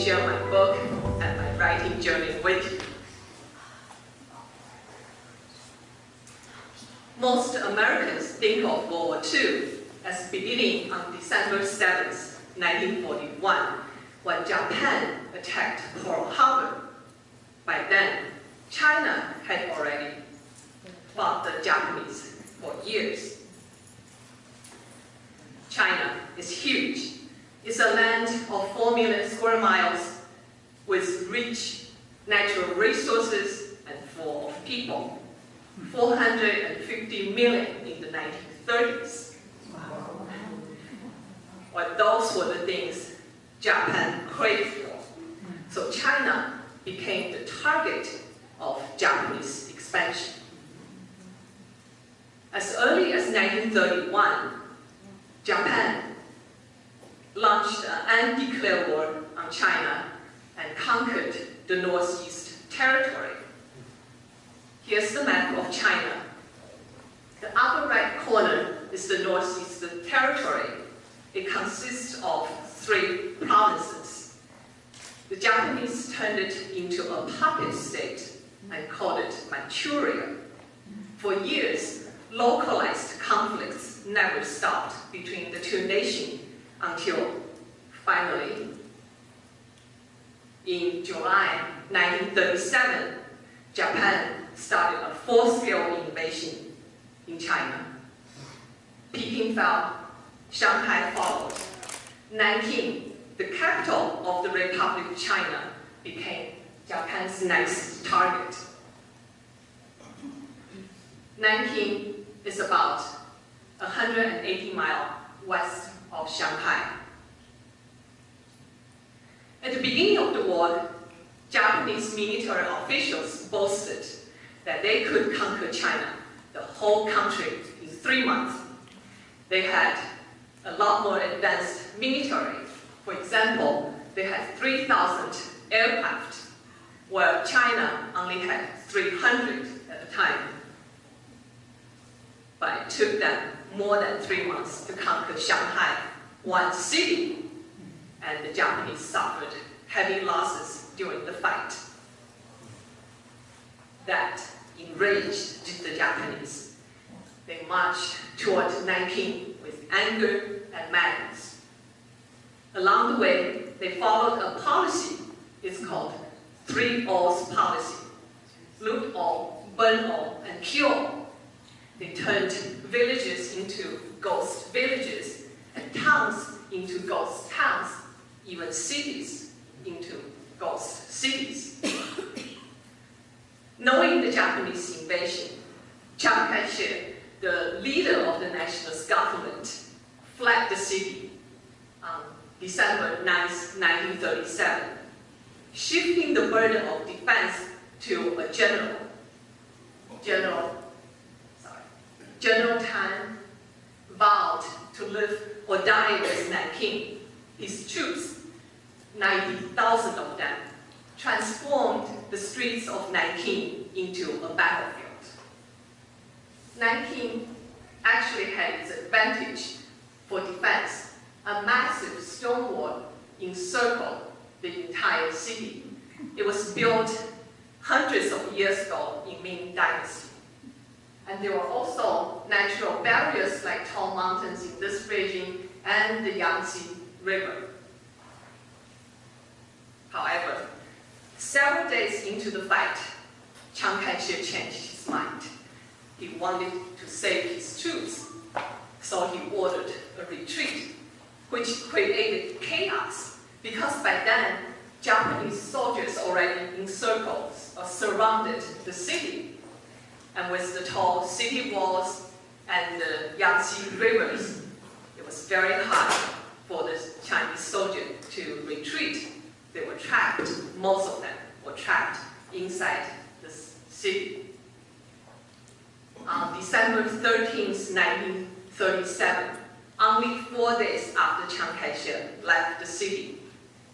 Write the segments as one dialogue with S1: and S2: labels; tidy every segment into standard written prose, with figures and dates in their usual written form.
S1: share my book and my writing journey with you. Most Americans think of World War II as beginning on December 7, 1941, when Japan attacked Pearl Harbor. By then, China had already fought the Japanese for years. China is huge. It's a land of 4 million square miles with rich natural resources and full of people. 450 million in the 1930s. Wow. Well, those were the things Japan craved for. So China became the target of Japanese expansion. As early as 1931, Japan launched an undeclared war on China and conquered the Northeast Territory. Here's the map of China. The upper right corner is the Northeast Territory. It consists of 3 provinces. The Japanese turned it into a puppet state and called it Manchuria. For years, localized conflicts never stopped between the 2 nations until finally, in July 1937, Japan started a full-scale invasion in China. Peking fell, Shanghai followed. Nanking, the capital of the Republic of China, became Japan's next target. Nanking is about 180 miles west of Shanghai. At the beginning of the war, Japanese military officials boasted that they could conquer China, the whole country, in 3 months. They had a lot more advanced military. For example, they had 3,000 aircraft, while China only had 300 at the time. But it took them more than 3 months to conquer Shanghai, one city, and the Japanese suffered heavy losses during the fight. That enraged the Japanese. They marched toward Nanking with anger and madness. Along the way, they followed a policy. It's called 3 Alls policy. Loot all, burn all, and kill all. They turned villages into ghost villages, and towns into ghost towns, even cities into ghost cities. Knowing the Japanese invasion, Chiang Kai-shek, the leader of the nationalist government, fled the city on December 9, 1937, shifting the burden of defense to a general. General Tan vowed to live or die with Nanking. His troops, 90,000 of them, transformed the streets of Nanking into a battlefield. Nanking actually had its advantage for defense. A massive stone wall encircled the entire city. It was built hundreds of years ago in Ming Dynasty. And there were also natural barriers like tall mountains in this region and the Yangtze River. However, several days into the fight, Chiang Kai-shek changed his mind. He wanted to save his troops, so he ordered a retreat, which created chaos, because by then, Japanese soldiers already encircled or surrounded the city. And with the tall city walls and the Yangtze rivers, it was very hard for the Chinese soldiers to retreat. They were trapped, most of them were trapped inside the city. On December 13, 1937, only 4 days after Chiang Kai-shek left the city,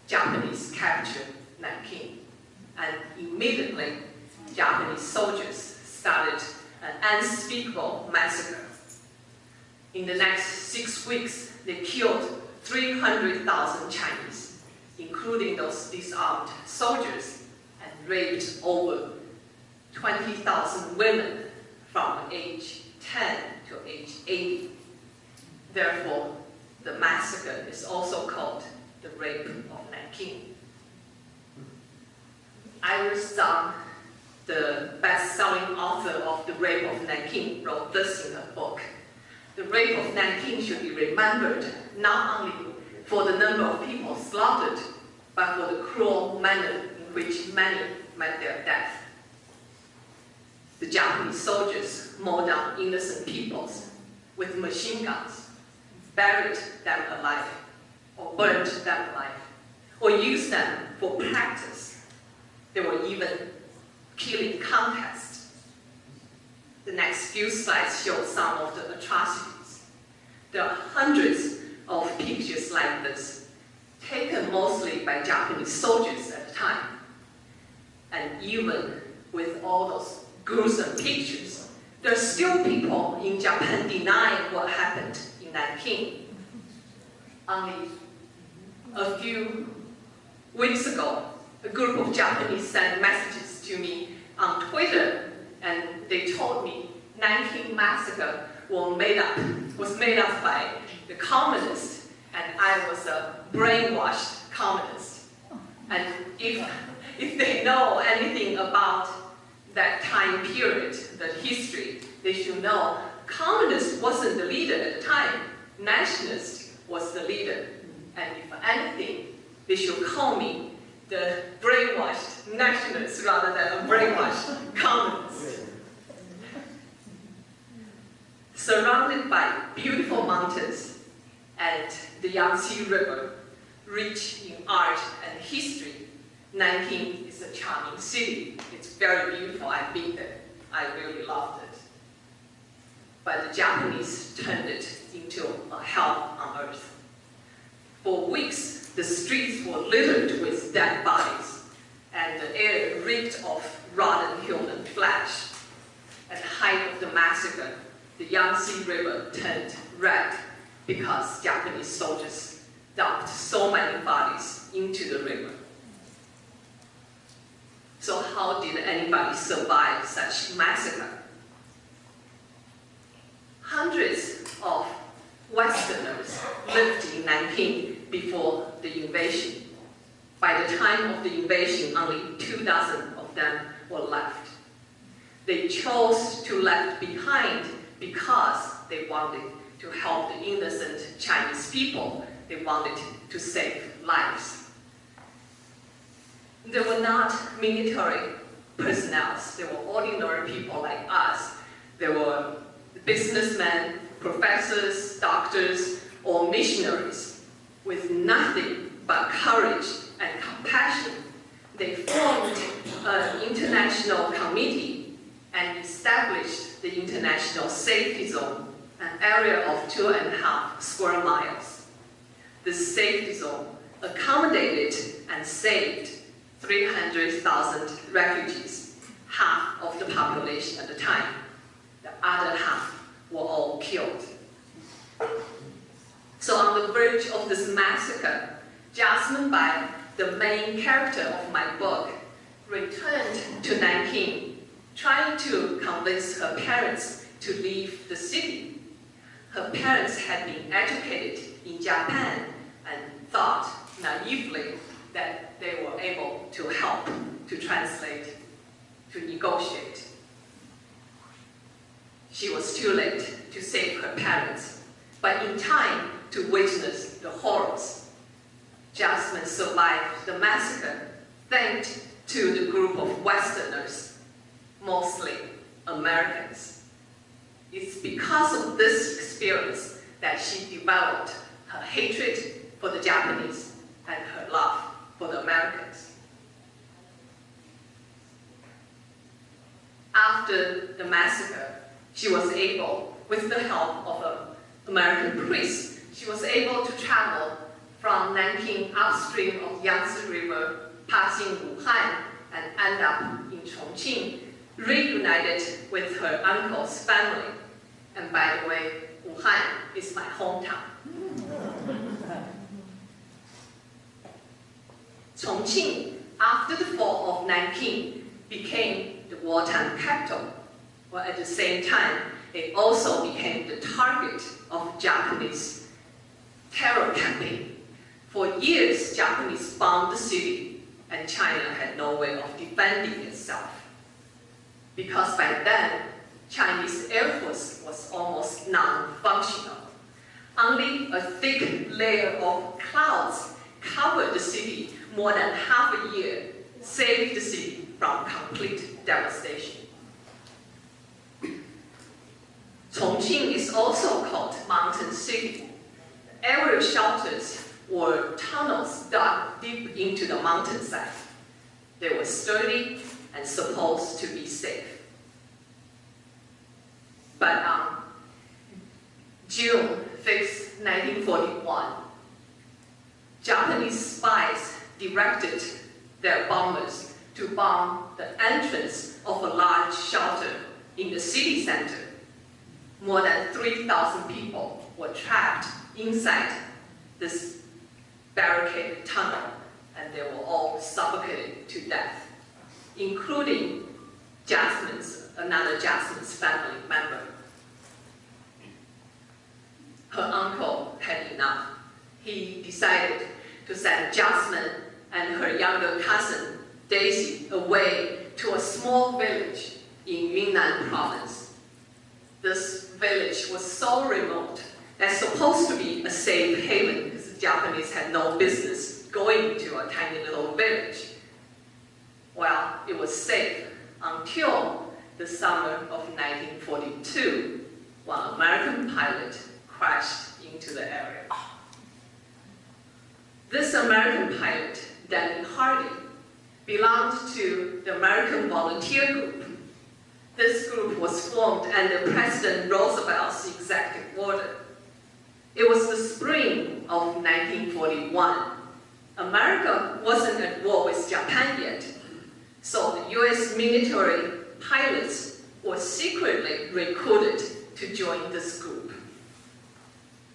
S1: Japanese captured Nanking. And immediately, Japanese soldiers started an unspeakable massacre. In the next 6 weeks, they killed 300,000 Chinese. including those disarmed soldiers, and raped over 20,000 women from age 10 to age 80. Therefore, the massacre is also called the Rape of Nanking. Iris Zhang, the best-selling author of The Rape of Nanking, wrote this in her book. The Rape of Nanking should be remembered not only for the number of people slaughtered, but for the cruel manner in which many met their death. The Japanese soldiers mowed down innocent peoples with machine guns, buried them alive, or burned them alive, or used them for practice. There were even killing contests. The next few slides show some of the atrocities. There are hundreds of pictures like this, taken mostly by Japanese soldiers at the time. And even with all those gruesome pictures, there are still people in Japan denying what happened in Nanking. Only a few weeks ago, a group of Japanese sent messages to me on Twitter, and they told me Nanking Massacre was made up by the communists, and I was a brainwashed communist. And if they know anything about that time period, the history, they should know communist wasn't the leader at the time. Nationalist was the leader. And if anything, they should call me the brainwashed nationalist rather than a brainwashed communist. Surrounded by beautiful mountains and the Yangtze River, rich in art and history, Nanking is a charming city. It's very beautiful. I've been there. I really loved it. But the Japanese turned it into a hell on earth. For weeks, the streets were littered with dead bodies, and the air reeked of rotten human flesh. At the height of the massacre, the Yangtze River turned red because Japanese soldiers dumped so many bodies into the river. So how did anybody survive such massacre? Hundreds of Westerners lived in Nanking before the invasion. By the time of the invasion, only 2,000 of them were left. They chose to left behind because they wanted to help the innocent Chinese people. They wanted to save lives. There were not military personnel. There were ordinary people like us. There were businessmen, professors, doctors, or missionaries. With nothing but courage and compassion, they formed an international committee and established the International Safety Zone, an area of 2.5 square miles. This safety zone accommodated and saved 300,000 refugees, half of the population at the time. The other half were all killed. So on the verge of this massacre, Jasmine Bai, the main character of my book, returned to Nanking, trying to convince her parents to leave the city. Her parents had been educated in Japan and thought naively that they were able to help, to translate, to negotiate. She was too late to save her parents, but in time to witness the horrors. Jasmine survived the massacre thanks to the group of Westerners, mostly Americans. It's because of this experience that she developed her hatred for the Japanese and her love for the Americans. After the massacre, she was able, with the help of an American priest, she was able to travel from Nanking upstream of Yangtze River, passing Wuhan, and end up in Chongqing, reunited with her uncle's family. And by the way, Wuhan is my hometown. Chongqing, after the fall of Nanking, became the wartime capital. Well, at the same time, it also became the target of Japanese terror campaign. For years, Japanese bombed the city, and China had no way of defending itself. Because by then, Chinese Air Force was almost non-functional. Only a thick layer of clouds covered the city more than half a year, saved the city from complete devastation. Chongqing is also called Mountain City. Aerial shelters or tunnels dug deep into the mountainside. They were sturdy and supposed to be safe. But on June 5th, 1941, Japanese spies directed their bombers to bomb the entrance of a large shelter in the city center. More than 3,000 people were trapped inside this barricaded tunnel, and they were all suffocated to death, including another Jasmine's family member. Her uncle had enough. He decided to send Jasmine and her younger cousin, Daisy, away to a small village in Yunnan province. This village was so remote that supposed to be a safe haven because the Japanese had no business going to a tiny little village. Well, it was safe until the summer of 1942, when an American pilot crashed into the area. This American pilot, Danny Hardy, belonged to the American Volunteer Group. This group was formed under President Roosevelt's executive order. It was the spring of 1941. America wasn't at war with Japan yet, so the US military pilots were secretly recruited to join this group.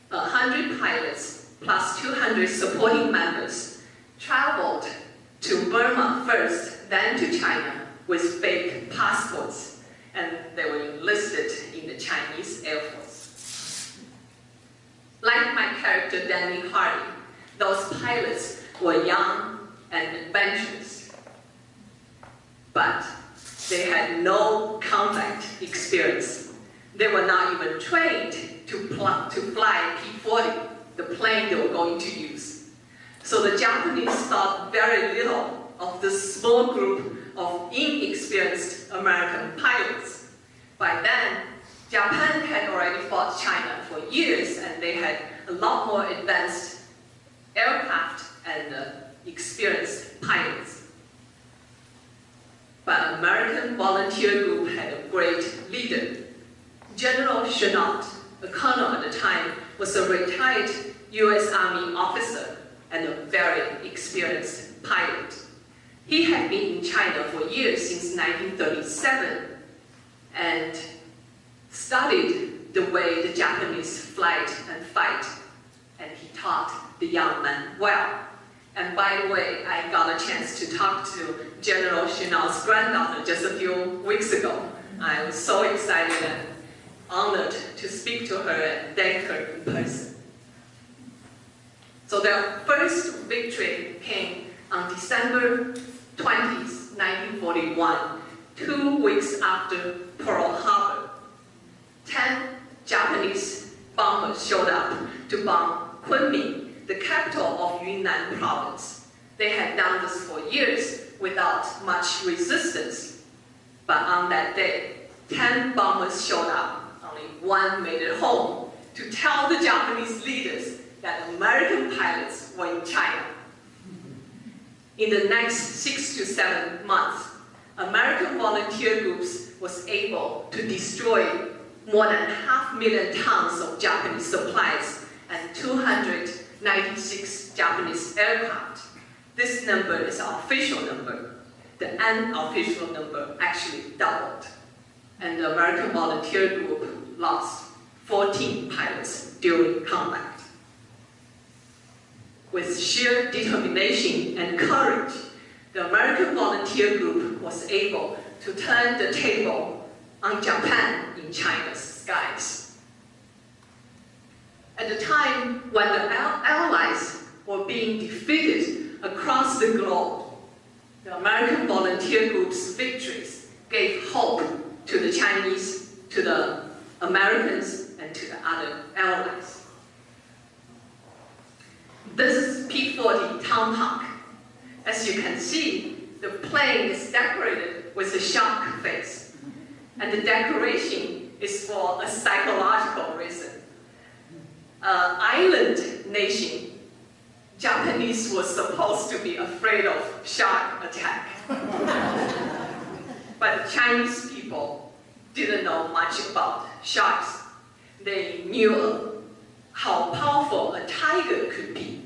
S1: 100 pilots plus 200 supporting members traveled to Burma first, then to China with fake passports, and they were enlisted in the Chinese Air Force. Like my character Danny Hardy, those pilots were young and adventurous, but they had no combat experience. They were not even trained to fly P-40, the plane they were going to use. So the Japanese thought very little of this small group of inexperienced American pilots. By then, Japan had already fought China for years, and they had a lot more advanced aircraft and experienced pilots. But American Volunteer Group had a great leader. General Chennault, a colonel at the time, was a retired US Army officer and a very experienced pilot. He had been in China for years, since 1937, and studied the way the Japanese fight, and he taught the young men well. And by the way, I got a chance to talk to General Chennault's granddaughter just a few weeks ago. I was so excited and honored to speak to her and thank her in person. So their first victory came on December 20th, 1941, 2 weeks after Pearl Harbor. 10 Japanese bombers showed up to bomb Kunming, the capital of Yunnan province. They had done this for years without much resistance. But on that day, 10 bombers showed up. Only one made it home to tell the Japanese leaders that American pilots were in China. In the next 6 to 7 months, American volunteer groups was able to destroy more than 500,000 tons of Japanese supplies and 296 Japanese aircraft. This number is our official number. The unofficial number actually doubled. And the American volunteer group lost 14 pilots during combat. With sheer determination and courage, the American volunteer group was able to turn the table on Japan in China's skies. At the time when the Allies were being defeated across the globe, the American volunteer group's victories gave hope to the Chinese, to the Americans, and to the other allies. This is P-40 Tomahawk. As you can see, the plane is decorated with a shark face. And the decoration is for a psychological reason. Island nation, Japanese were supposed to be afraid of shark attack. But the Chinese people didn't know much about sharks. They knew how powerful a tiger could be.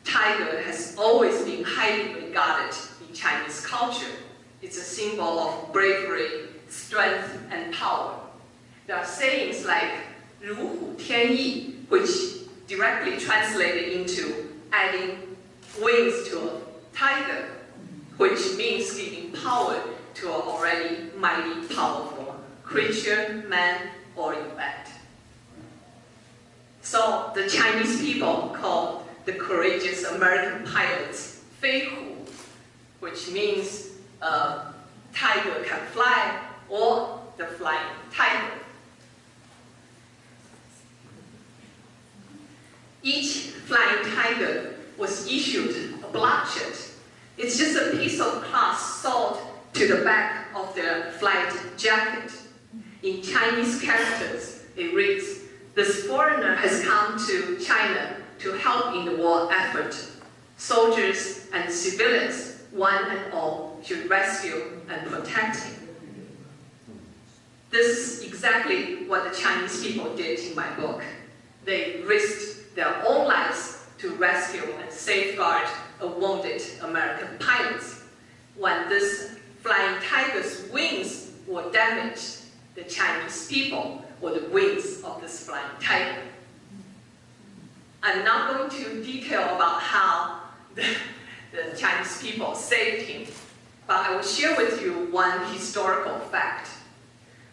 S1: Tiger has always been highly regarded in Chinese culture. It's a symbol of bravery, strength, and power. There are sayings like 如虎添翼, which directly translated into adding wings to a tiger, which means giving power to an already mighty powerful creature, man, or event. So the Chinese people called the courageous American pilots 飞虎, which means a tiger can fly, or the flying tiger. Each flying tiger was issued a bloodshed. It's just a piece of cloth sewed to the back of their flight jacket. In Chinese characters, it reads, "This foreigner has come to China to help in the war effort. Soldiers and civilians, one and all, should rescue and protect him." This is exactly what the Chinese people did in my book. They risked their own lives to rescue and safeguard a wounded American pilot. When this flying tiger's wings were damaged, the Chinese people were the wings of this flying tiger. I'm not going to detail about how the Chinese people saved him, but I will share with you one historical fact.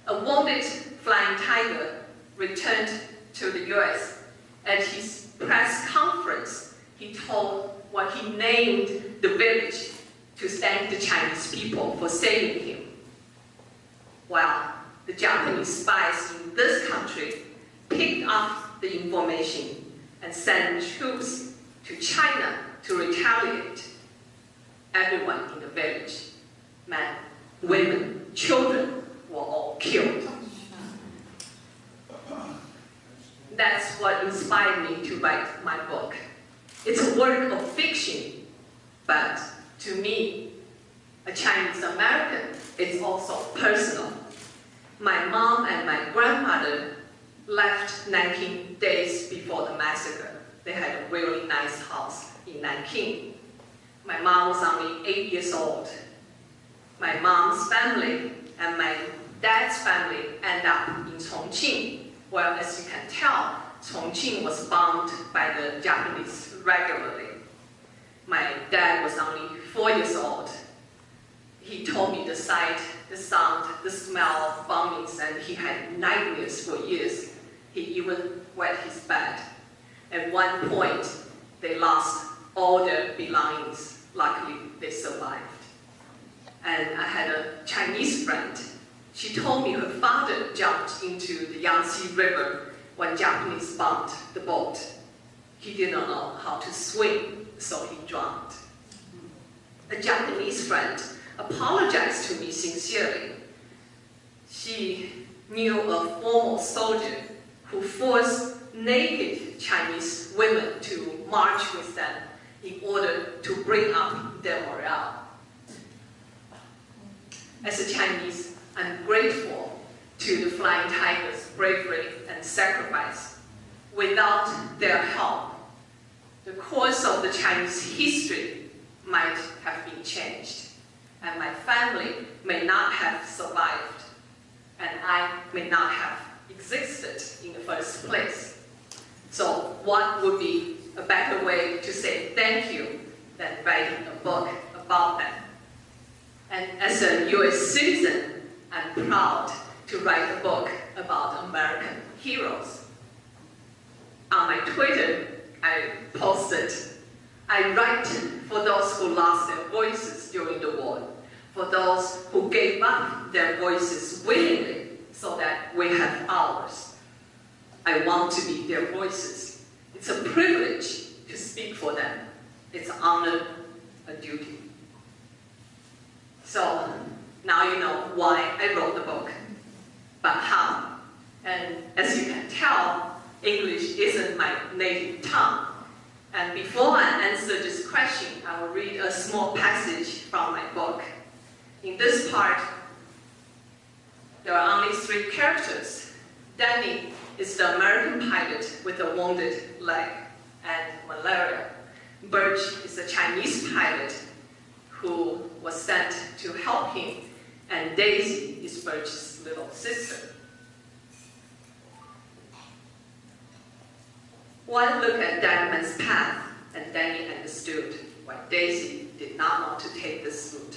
S1: A wounded flying tiger returned to the US. At his press conference, he told what he named the village to thank the Chinese people for saving him. Well, the Japanese spies in this country picked up the information and sent troops to China to retaliate. Everyone in the village, men, women, children, were all killed. That's what inspired me to write my book. It's a work of fiction, but to me, a Chinese American, it's also personal. My mom and my grandmother left Nanking days before the massacre. They had a really nice house in Nanking. My mom was only 8 years old. My mom's family and my dad's family ended up in Chongqing. Well, as you can tell, Chongqing was bombed by the Japanese regularly. My dad was only 4 years old. He told me the sight, the sound, the smell of bombings, and he had nightmares for years. He even wet his bed. At one point, they lost all their belongings. Luckily, they survived. And I had a Chinese friend. She told me her father jumped into the Yangtze River when Japanese bombed the boat. He didn't know how to swim, so he drowned. A Japanese friend apologized to me sincerely. She knew a former soldier who forced naked Chinese women to march with them in order to bring up their morale. As a Chinese, I'm grateful to the Flying Tigers' bravery and sacrifice. Without their help, the course of the Chinese history might have been changed, and my family may not have survived, and I may not have existed in the first place. So what would be a a better way to say thank you than writing a book about them. And as a US citizen, I'm proud to write a book about American heroes. On my Twitter, I posted, I write for those who lost their voices during the war, for those who gave up their voices willingly so that we have ours. I want to be their voices. It's a privilege to speak for them. It's an honor, a duty. So now you know why I wrote the book, but how. And as you can tell, English isn't my native tongue. And before I answer this question, I will read a small passage from my book. In this part, there are only 3 characters. Danny is the American pilot with a wounded leg and malaria. Birch is a Chinese pilot who was sent to help him, and Daisy is Birch's little sister. One look at that man's path, and Danny understood why Daisy did not want to take this route.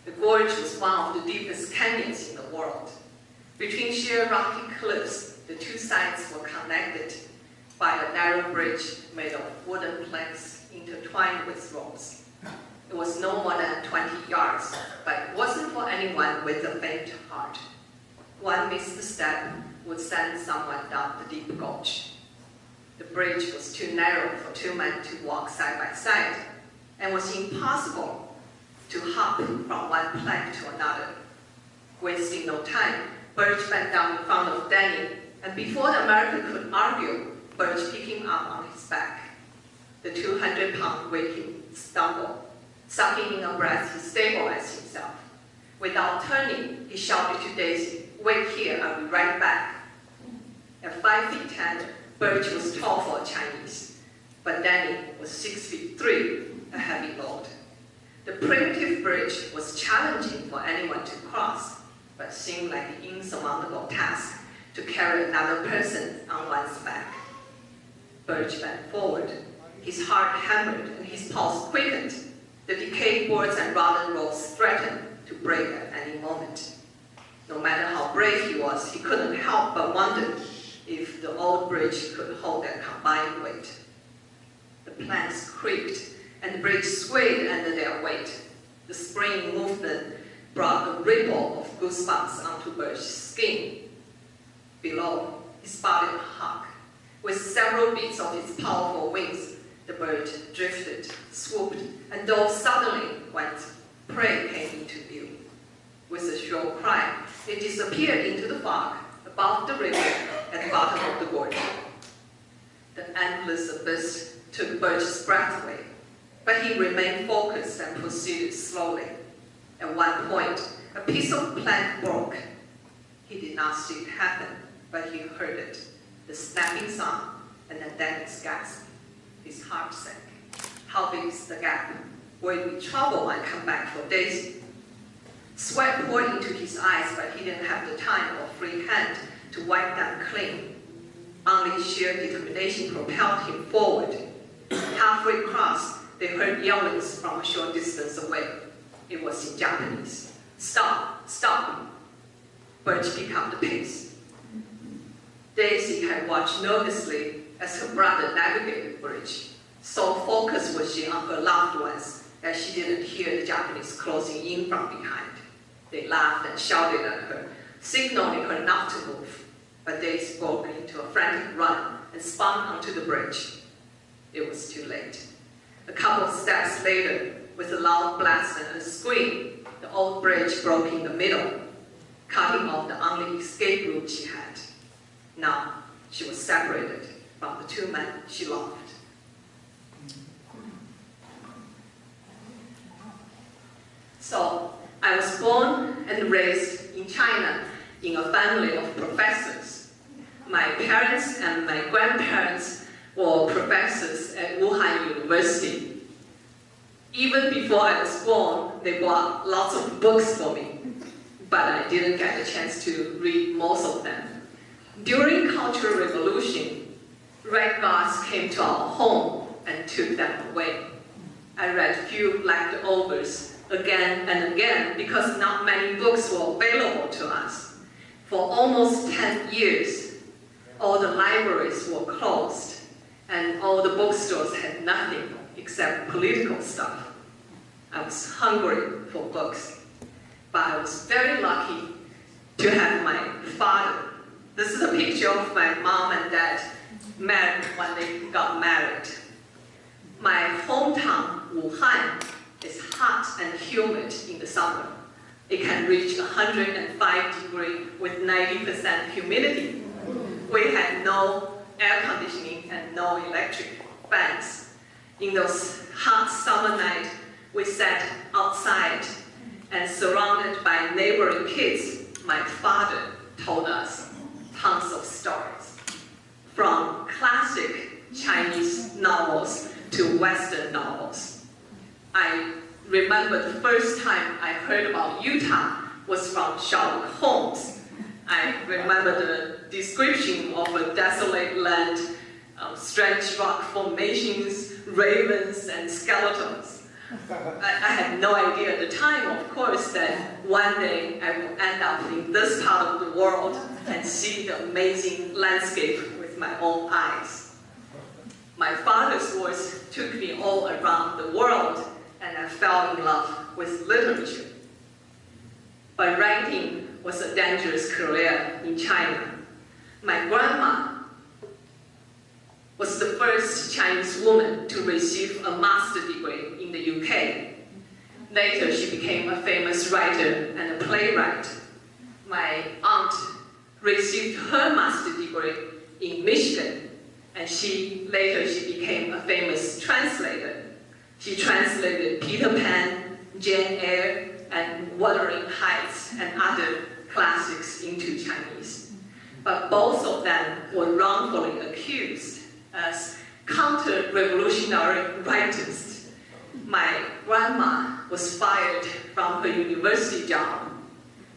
S1: The gorge was one of the deepest canyons in the world. Between sheer rocky cliffs, the 2 sides were connected by a narrow bridge made of wooden planks intertwined with ropes. It was no more than 20 yards, but it wasn't for anyone with a faint heart. One missed step would send someone down the deep gulch. The bridge was too narrow for 2 men to walk side by side, and was impossible to hop from one plank to another. Wasting no time, Birch bent down in front of Danny, and before the American could argue, Birch picked him up on his back. The 200-pound Viking stumbled. Sucking in a breath, he stabilized himself. Without turning, he shouted to Daisy, "Wait here, I'll be right back." At 5 feet 10, Birch was tall for a Chinese, but Danny was 6 feet 3, a heavy load. The primitive bridge was challenging for anyone to cross, but seemed like an insurmountable task to carry another person on one's back. Birch bent forward. His heart hammered and his pulse quickened. The decayed boards and rotten ropes threatened to break at any moment. No matter how brave he was, he couldn't help but wonder if the old bridge could hold that combined weight. The planks creaked, and the bridge swayed under their weight. The spring movement brought a ripple of goosebumps onto Birch's skin. Below, he spotted a hawk. With several beats of its powerful wings, the bird drifted, swooped, and dove suddenly when its prey came into view. With a shrill cry, it disappeared into the fog above the river at the bottom of the gorge. The endless abyss took Birch's breath away, but he remained focused and proceeded slowly. At one point, a piece of plank broke. He did not see it happen, but he heard it, the snapping sound, and then Danny's gasp. His heart sank. How big is the gap? Will it be trouble when I come back for Daisy? Sweat poured into his eyes, but he didn't have the time or free hand to wipe them clean. Only sheer determination propelled him forward. Halfway across, they heard yellings from a short distance away. It was in Japanese. "Stop! Stop!" Birch picked up the pace. Daisy had watched nervously as her brother navigated the bridge. So focused was she on her loved ones that she didn't hear the Japanese closing in from behind. They laughed and shouted at her, signaling her not to move. But Daisy broke into a frantic run and spun onto the bridge. It was too late. A couple of steps later, with a loud blast and a scream, the old bridge broke in the middle, cutting off the only escape route she had. Now, she was separated from the 2 men she loved. So, I was born and raised in China in a family of professors. My parents and my grandparents were professors at Wuhan University. Even before I was born, they bought lots of books for me, but I didn't get a chance to read most of them. During Cultural Revolution, Red Guards came to our home and took them away. I read few leftovers again and again because not many books were available to us. For almost 10 years, all the libraries were closed and all the bookstores had nothing except political stuff. I was hungry for books, but I was very lucky to have my father. This is a picture of my mom and dad met when they got married. My hometown, Wuhan, is hot and humid in the summer. It can reach 105 degrees with 90% humidity. We had no air conditioning and no electric fans. In those hot summer nights, we sat outside and surrounded by neighboring kids, my father told us tons of stories. From classic Chinese novels to Western novels. I remember the first time I heard about Utah was from Sherlock Holmes. I remember the description of a desolate land, strange rock formations, ravens, and skeletons. I had no idea at the time, of course, that one day I will end up in this part of the world and see the amazing landscape with my own eyes. My father's words took me all around the world, and I fell in love with literature. But writing was a dangerous career in China. My grandma was the first Chinese woman to receive a master's degree in the UK. Later, she became a famous writer and a playwright. My aunt received her master's degree in Michigan, and later she became a famous translator. She translated Peter Pan, Jane Eyre, and Wuthering Heights and other classics into Chinese. But both of them were wrongfully accused as counter-revolutionary writers. My grandma was fired from her university job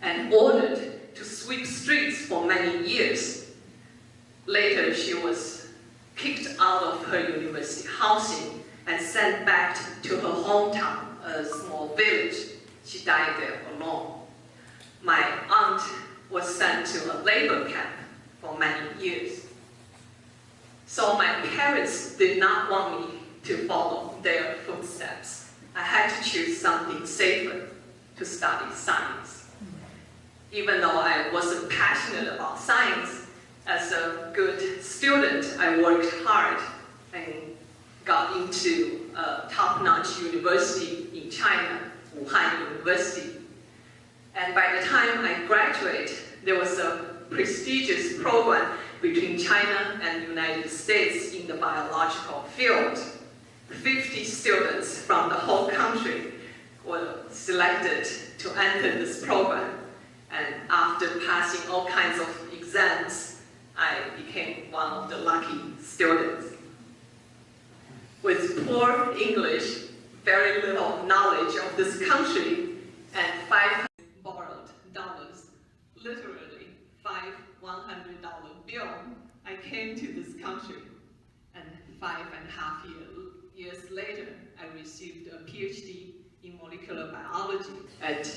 S1: and ordered to sweep streets for many years. Later, she was kicked out of her university housing and sent back to her hometown, a small village. She died there alone. My aunt was sent to a labor camp for many years. So my parents did not want me to follow their footsteps. I had to choose something safer, to study science. Even though I wasn't passionate about science, as a good student, I worked hard and got into a top-notch university in China, Wuhan University. And by the time I graduated, there was a prestigious program between China and the United States in the biological field. 50 students from the whole country were selected to enter this program. And after passing all kinds of exams, I became one of the lucky students. With poor English, very little knowledge of this country, and $500 borrowed dollars, literally $5 $100 bill, I came to this country. And 5.5 years later, I received a PhD in molecular biology at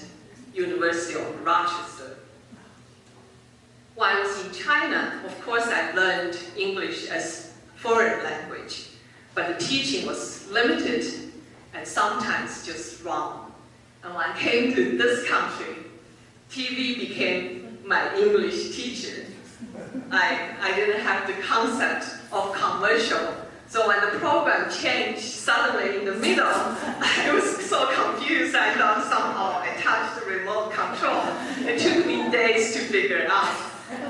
S1: University of Rochester. While I was in China, of course, I learned English as foreign language, but the teaching was limited and sometimes just wrong. And when I came to this country, TV became my English teacher. I didn't have the concept of commercial. So when the program changed suddenly in the middle, I was so confused. I thought somehow I touched the remote control. It took me days to figure it out.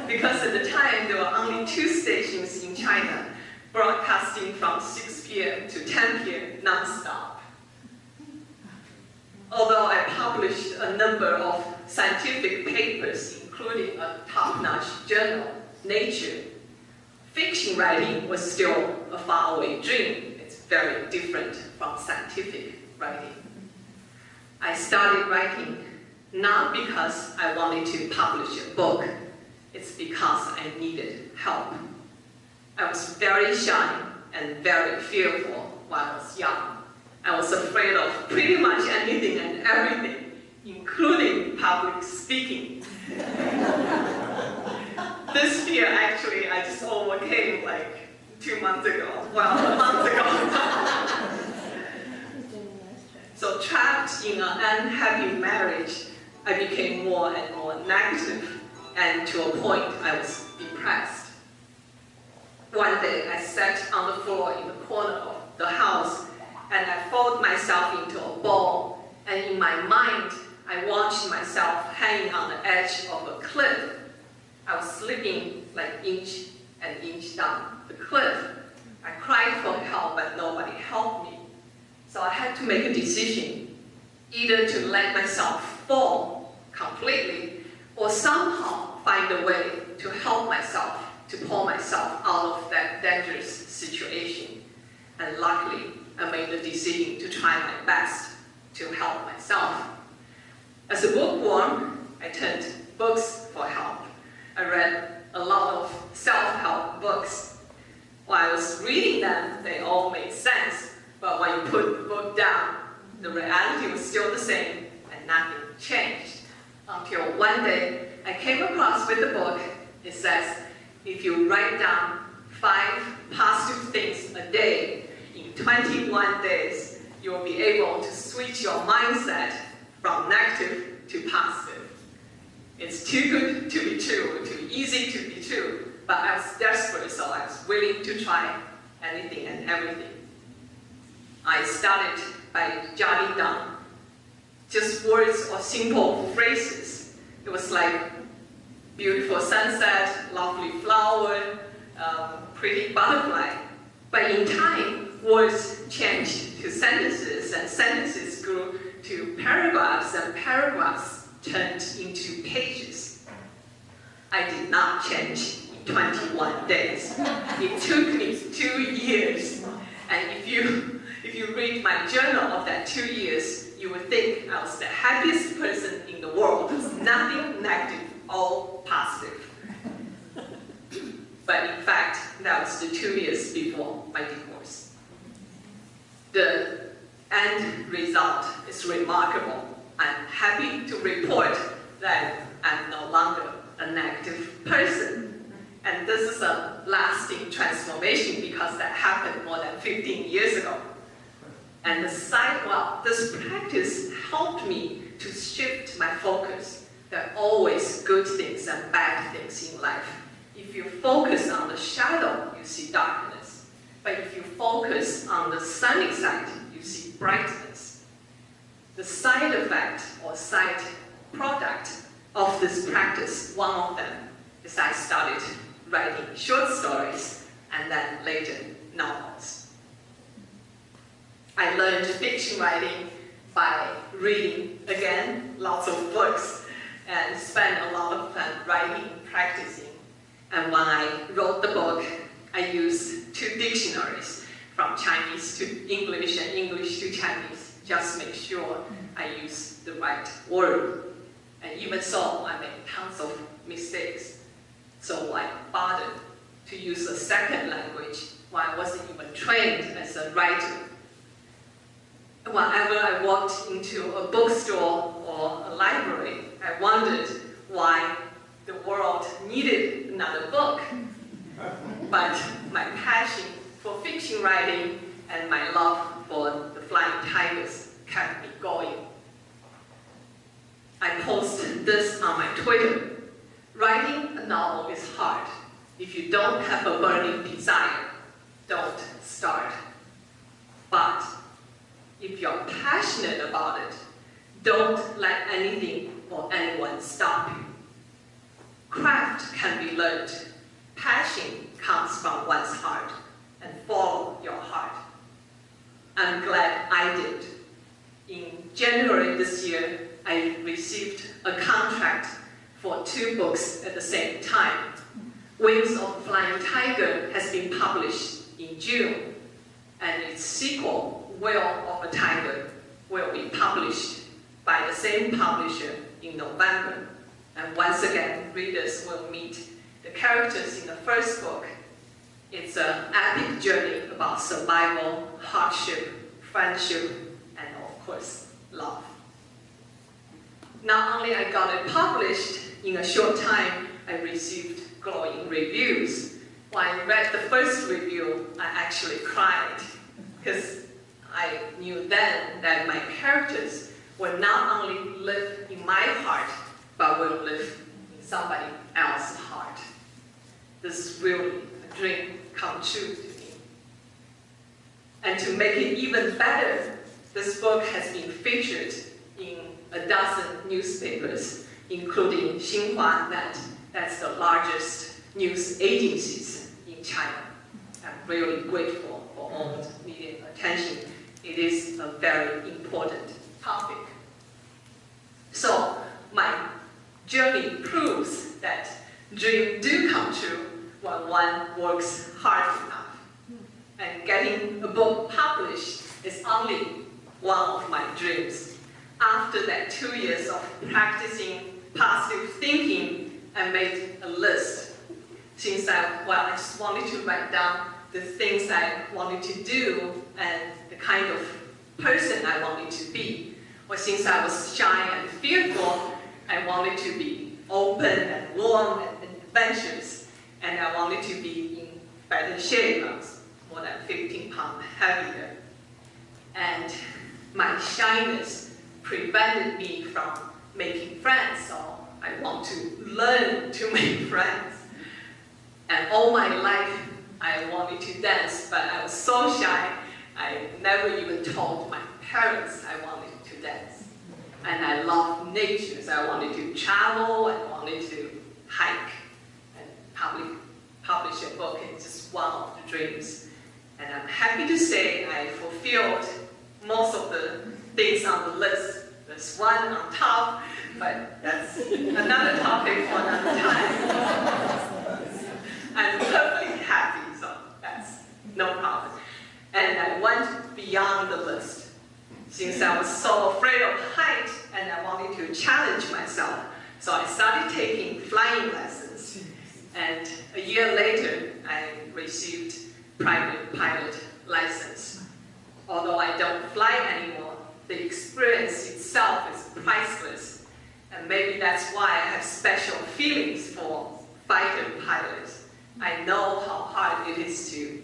S1: Because at the time, there were only 2 stations in China, broadcasting from 6 p.m. to 10 p.m. non-stop. Although I published a number of scientific papers, including a top-notch journal, Nature, fiction writing was still a faraway dream. It's very different from scientific writing. I started writing not because I wanted to publish a book, it's because I needed help. I I was very shy and very fearful while I was young. I was afraid of pretty much anything and everything, including public speaking. This fear, actually, I just overcame like 2 months ago, well, a month ago. So trapped in an unhappy marriage, I became more and more negative, and to a point I was depressed. One day I sat on the floor in the corner of the house and I folded myself into a ball, and in my mind I watched myself hanging on the edge of a cliff. I was slipping like inch and inch down the cliff. I cried for help, but nobody helped me. So I had to make a decision, either to let myself fall completely or somehow find a way to help myself, to pull myself out of that dangerous situation. And luckily, I made the decision to try my best to help myself. As a bookworm, I turned to books for help. I read a lot of self-help books. While I was reading them, they all made sense. But when you put the book down, the reality was still the same and nothing changed. Until one day, I came across with a book. It says, if you write down 5 positive things a day, in 21 days, you will be able to switch your mindset from negative to positive. It's too good to be true, too easy to be true, but I was desperate, so I was willing to try anything and everything. I started by jotting down just words or simple phrases. It was like beautiful sunset, lovely flower, pretty butterfly. But in time, words changed to sentences, and sentences grew to paragraphs, and paragraphs turned into pages. I did not change in 21 days. It took me 2 years. And if you read my journal of that 2 years, you would think I was the happiest person in the world. Nothing negative, all positive. But in fact, that was the 2 years before my divorce. The end result is remarkable. I'm happy to report that I'm no longer a negative person. And this is a lasting transformation because that happened more than 15 years ago. And this practice helped me to shift my focus. There are always good things and bad things in life. If you focus on the shadow, you see darkness. But if you focus on the sunny side, you see brightness. The side effect or side product of this practice, one of them, is I started writing short stories and then later novels. I learned fiction writing by reading, again, lots of books, and spent a lot of time writing, practicing. And when I wrote the book, I used 2 dictionaries, from Chinese to English and English to Chinese, just to make sure I use the right word. And even so, I made tons of mistakes. So I bothered to use a second language when I wasn't even trained as a writer. Whenever I walked into a bookstore or a library, I wondered why the world needed another book. But my passion for fiction writing and my love for the flying tigers kept me going. I posted this on my Twitter. Writing a novel is hard. If you don't have a burning desire, don't start. But if you're passionate about it, don't let anything or anyone stop you. Craft can be learned. Passion comes from one's heart, and follow your heart. I'm glad I did. In January this year, I received a contract for 2 books at the same time. Wings of a Flying Tiger has been published in June, and its sequel, Will of a Tiger, will be published by the same publisher in November. And once again, readers will meet the characters in the first book It's an epic journey about survival, hardship, friendship, and of course, love. Not only I got it published, in a short time, I received glowing reviews. When I read the first review, I actually cried, because I knew then that my characters will not only live in my heart, but will live in somebody else's heart. This is really a dream come true to me. And to make it even better, this book has been featured in a dozen newspapers, including Xinhua Net, that's the largest news agencies in China. I'm really grateful for all the media attention. It is a very important topic. So my journey proves that dreams do come true when one works hard enough. And getting a book published is only one of my dreams. After that 2 years of practicing positive thinking, I made a list. Since I just wanted to write down the things I wanted to do and the kind of person I wanted to be. Or since I was shy and fearful, I wanted to be open and warm and adventurous. And I wanted to be in better shape. I was more than 15 pounds heavier. And my shyness prevented me from making friends, so I want to learn to make friends. And all my life, I wanted to dance, but I was so shy, I never even told my parents I wanted to dance. And I love nature, so I wanted to travel, I wanted to hike, and publish a book is just one of the dreams. And I'm happy to say I fulfilled most of the things on the list. There's one on top, but that's another topic for another time. I'm perfectly happy, so that's no problem. And I went beyond the list. Since I was so afraid of height and I wanted to challenge myself, so I started taking flying lessons. And a year later, I received private pilot license. Although I don't fly anymore, the experience itself is priceless. And maybe that's why I have special feelings for fighter pilots. I know how hard it is to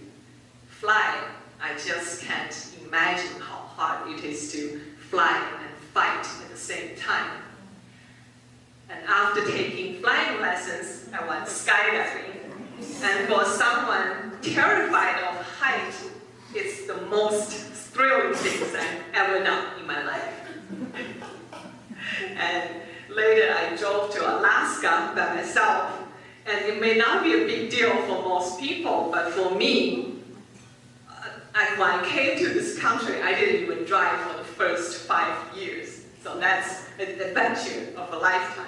S1: fly. I just can't imagine how hard it is to fly and fight at the same time. And after taking flying lessons, I went skydiving. And for someone terrified of height, it's the most thrilling things I've ever done in my life. And later I drove to Alaska by myself. And it may not be a big deal for most people, but for me, when I came to this country, I didn't even drive for the first 5 years. So that's an adventure of a lifetime.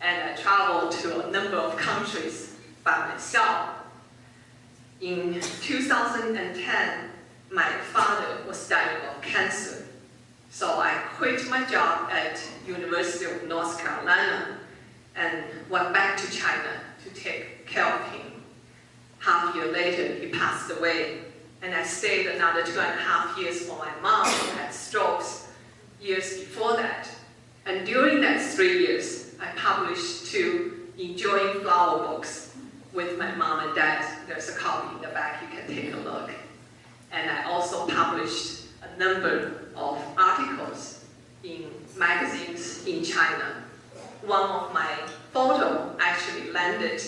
S1: And I traveled to a number of countries by myself. In 2010, my father was dying of cancer. So I quit my job at University of North Carolina and went back to China to take care of him. Half a year later, he passed away, and I stayed another 2.5 years for my mom who had strokes years before that. And during that 3 years, I published 2 Enjoying Flower books with my mom and dad. There's a copy in the back, you can take a look. And I also published a number of articles in magazines in China. One of my photos actually landed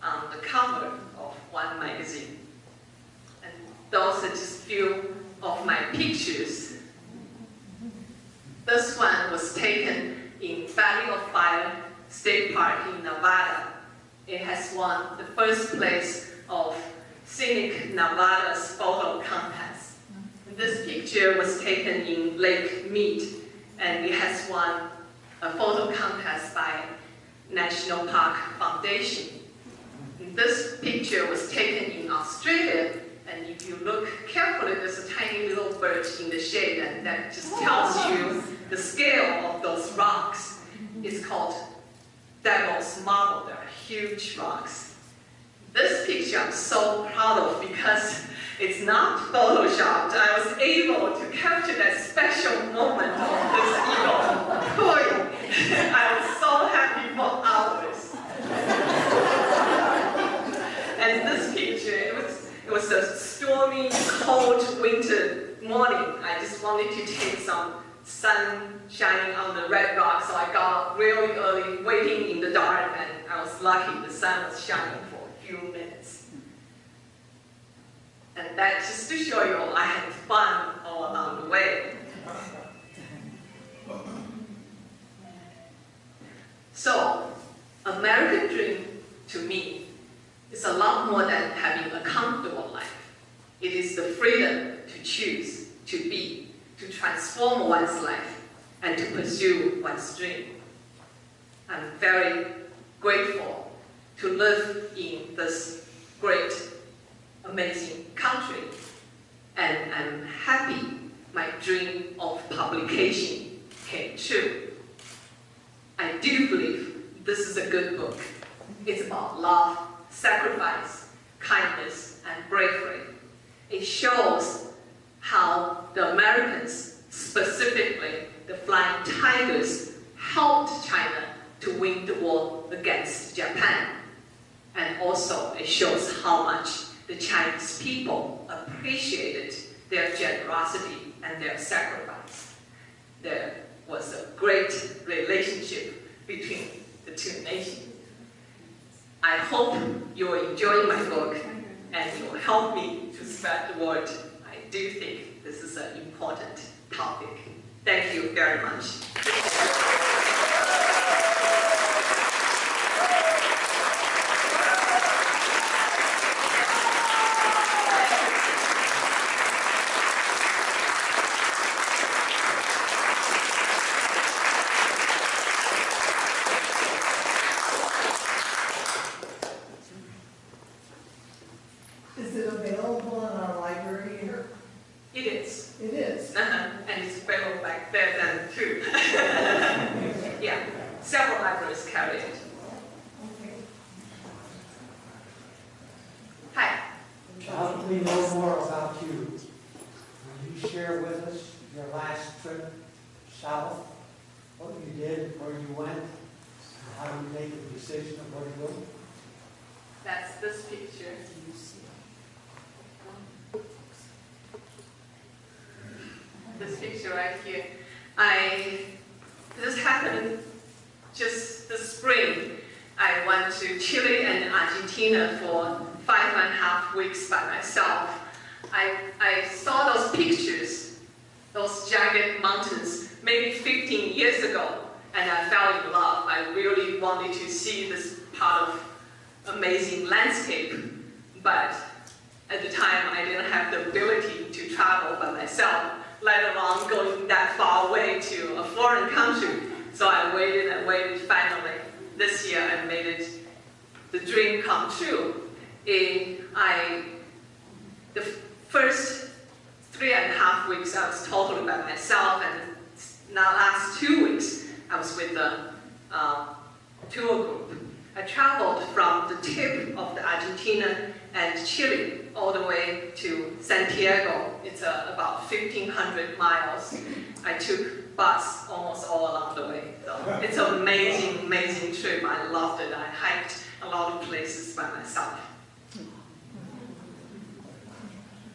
S1: on the cover of one magazine. And those are just few of my pictures. This one was taken in Valley of Fire State Park in Nevada. It has won the first place of Scenic Nevada's photo contest. This picture was taken in Lake Mead, and it has won a photo contest by National Park Foundation. This picture was taken in Australia, and if you look carefully, there's a tiny little bird in the shade, and that just tells you the scale of those rocks. It's called Devil's Marble. They're huge rocks. This picture I'm so proud of because it's not photoshopped. I was able to capture that special moment of this eagle cooing. I was so happy for hours. And this picture, it was a stormy, cold winter morning. I just wanted to take some sun shining on the red rock, so I got up really early, waiting in the dark, and I was lucky the sun was shining for a few minutes. And that just to show you, I had fun all along the way. So, American dream to me is a lot more than having a comfortable life. It is the freedom to choose, to be, to transform one's life, and to pursue one's dream. I'm very grateful to live in this great, amazing country, and I'm happy my dream of publication came true. I do believe this is a good book. It's about love, sacrifice, kindness, and bravery. It shows how the Americans, specifically the Flying Tigers, helped China to win the war against Japan. And also it shows how much the Chinese people appreciated their generosity and their sacrifice. There was a great relationship between the two nations. I hope you will enjoy my book and you will help me to spread the word. I do think this is an important topic. Thank you very much.
S2: Is it available in our library here?
S1: It is.
S2: It is.
S1: And it's available back there then too. Yeah, several libraries carry it.
S2: Okay.
S1: Hi.
S3: How do we know more about you? Will you share with us your last trip south, what you did, where you went, and how you made the decision of where to go?
S1: That's this picture. This picture right here. This happened just this spring. I went to Chile and Argentina for 5.5 weeks by myself. I saw those pictures, those jagged mountains, maybe 15 years ago, and I fell in love. I really wanted to see this part of amazing landscape, but at the time I didn't have the ability to travel by myself, let alone going that far away to a foreign country. So I waited and waited. Finally, this year I made it, the dream come true. The first 3.5 weeks I was totally by myself, and the last 2 weeks I was with a tour group. I traveled from the tip of the Argentina and Chile all the way to Santiago. It's about 1,500 miles. I took bus almost all along the way. So it's an amazing, amazing trip. I loved it. I hiked a lot of places by myself.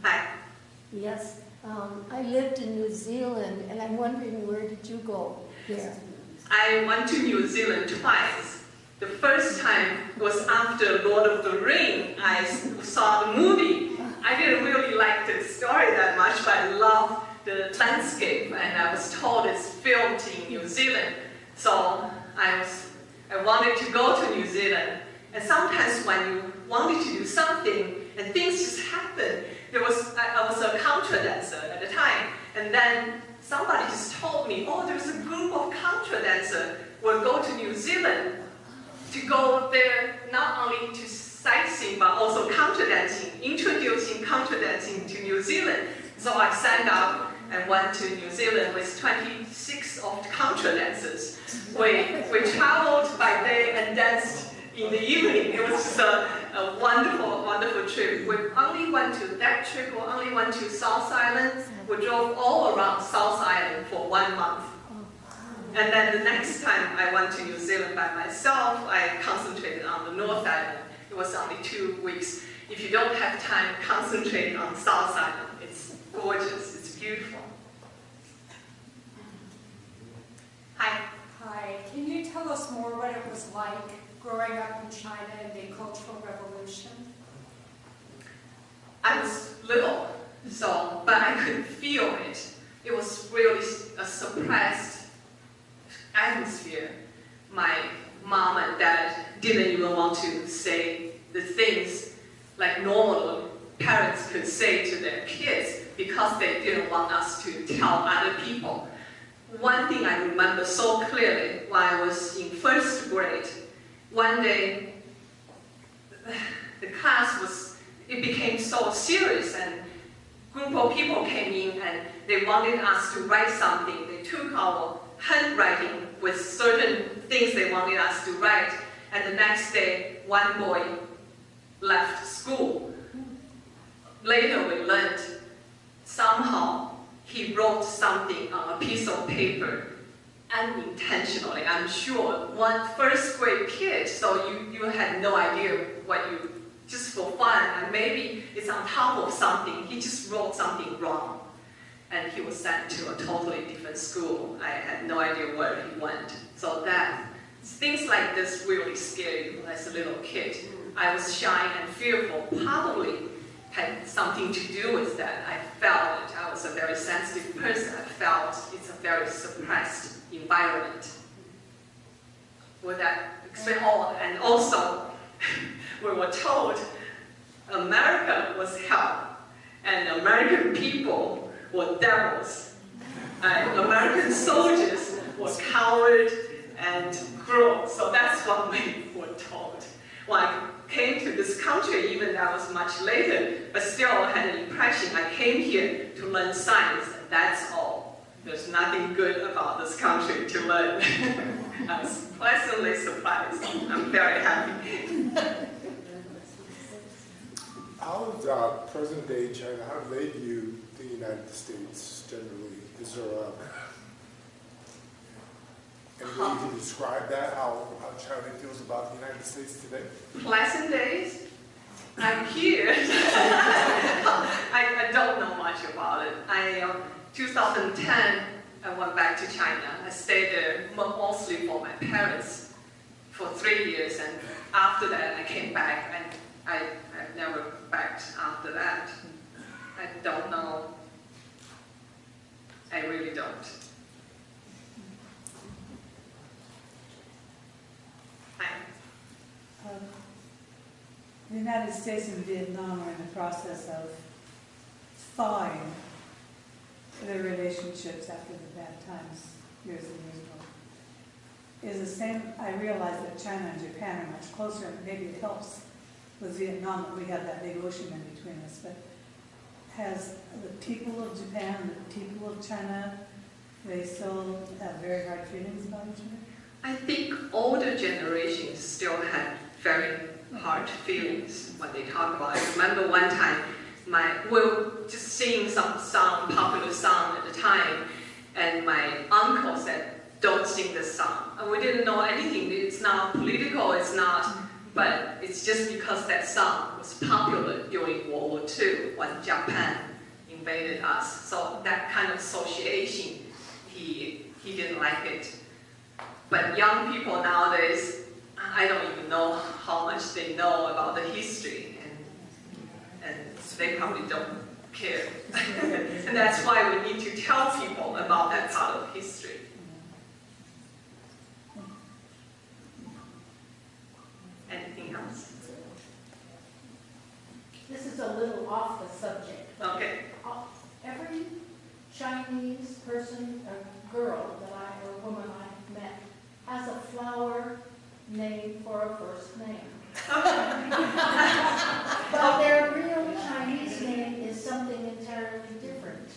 S1: Hi.
S4: Yes, I lived in New Zealand, and I'm wondering, where did you go there?
S1: I went to New Zealand twice. The first time was after Lord of the Rings. I saw the movie. I didn't really like the story that much, but I loved the landscape, and I was told it's filmed in New Zealand. So I wanted to go to New Zealand. And sometimes when you wanted to do something and things just happen, I was a contra dancer at the time, and then somebody just told me, oh, there's a group of contra dancers will go to New Zealand to go there not only to sightseeing but also contra dancing, introducing contra dancing to New Zealand. So I signed up and went to New Zealand with 26 of contra dancers. We traveled by day and danced in the evening. It was just a wonderful, wonderful trip. We only went to that trip, we only went to South Island. We drove all around South Island for 1 month. And then the next time I went to New Zealand by myself, I concentrated on the North Island. It was only 2 weeks. If you don't have time concentrating on South Island, it's gorgeous, it's beautiful. Hi.
S5: Hi, can you tell us more what it was like growing up in China in the Cultural Revolution?
S1: I was little, but I could feel it. It was really a suppressed atmosphere. My mom and dad didn't even want to say the things like normal parents could say to their kids because they didn't want us to tell other people. One thing I remember so clearly when I was in first grade, one day the class became so serious, and a group of people came in and they wanted us to write something. They took our handwriting with certain things they wanted us to write, and the next day one boy left school. Later we learned somehow he wrote something on a piece of paper unintentionally. I'm sure one first grade kid, so you had no idea what you, just for fun, and maybe it's on top of something, he just wrote something wrong. And he was sent to a totally different school. I had no idea where he went. So things like this really scared you as a little kid. I was shy and fearful, probably had something to do with that. I felt it. I was a very sensitive person. I felt it's a very suppressed environment. Would that explain all? And also, we were told America was hell, and American people were devils. And American soldiers were coward and cruel. So that's what we were told. When I came to this country, even that was much later, but still I had an impression. I came here to learn science, and that's all. There's nothing good about this country to learn. I was pleasantly surprised. I'm very happy.
S6: How does present-day China, how do they view the United States generally? Is there any way you can describe that, how China feels about the United States today?
S1: Pleasant days? I'm here. I don't know much about it. 2010, I went back to China. I stayed there mostly for my parents for 3 years, and after that I came back, and I've never back after that. I don't know. I really don't.
S7: The United States and Vietnam are in the process of thawing their relationships after the bad times years and years ago. Is the same, I realize that China and Japan are much closer, and maybe it helps with Vietnam that we have that big ocean in between us, but has the people of Japan and the people of China, they still have very hard feelings about each other?
S1: I think older generations still had very hard feelings when they talk about it. I remember one time, we were just singing some popular song at the time, and my uncle said, "Don't sing this song." And we didn't know anything. It's not political, it's not, but it's just because that song was popular during World War II when Japan invaded us. So that kind of association, he didn't like it. But young people nowadays, I don't even know how much they know about the history, and they probably don't care. And that's why we need to tell people about that part of history. Anything else?
S4: This is a little off the subject.
S1: Okay.
S4: Every Chinese person or girl or woman I met has a flower named for a first name. But their real Chinese name is something entirely different.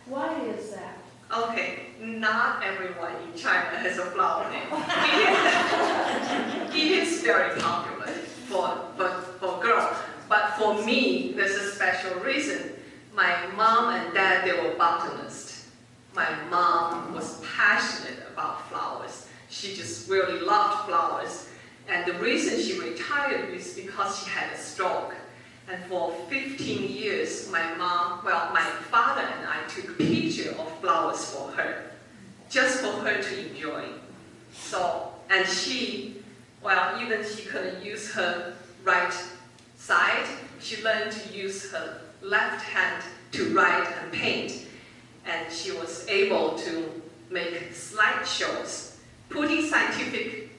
S4: Why is that?
S1: Okay, not everyone in China has a flower name. It is very popular for for me, there's a special reason. My mom and dad, they were botanists. My mom was passionate about flowers. She just really loved flowers. And the reason she retired is because she had a stroke. And for 15 years, my father and I took pictures of flowers for her, just for her to enjoy. So, and she, even she couldn't use her right side, she learned to use her left hand to write and paint. And she was able to make slideshows, putting scientific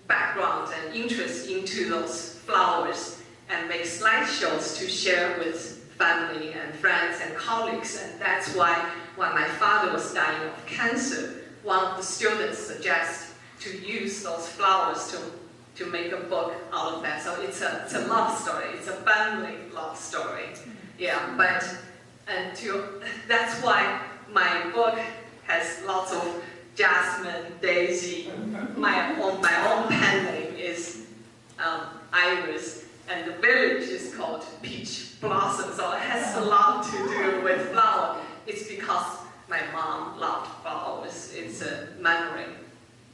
S1: background and interest into those flowers, and make slideshows to share with family and friends and colleagues. And that's why when my father was dying of cancer, one of the students suggested to use those flowers to make a book out of that. So it's a love story. It's a family love story. Yeah, that's why my book has lots of Jasmine, Daisy. My own pen name is Iris, and the village is called Peach Blossom. So it has a lot to do with flower. It's because my mom loved flowers. It's a memory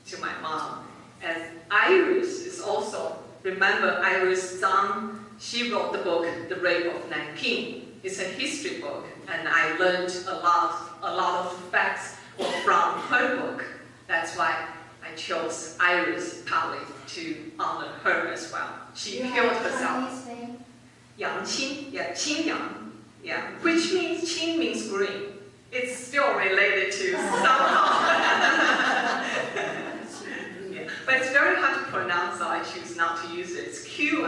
S1: to my mom. And Iris is also, remember Iris Zhang, she wrote the book, The Rape of Nanking. It's a history book, and I learned a lot of facts from her book. That's why I chose Iris Talley to honor her as well. She killed herself. Yang Qing, yeah, Qing Yang, yeah, which means Qing means green. It's still related to somehow. Yeah, but it's very hard to pronounce, so I choose not to use it. It's Qing,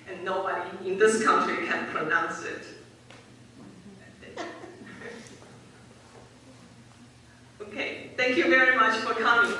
S1: and nobody in this country can pronounce it. Okay, thank you very much for coming.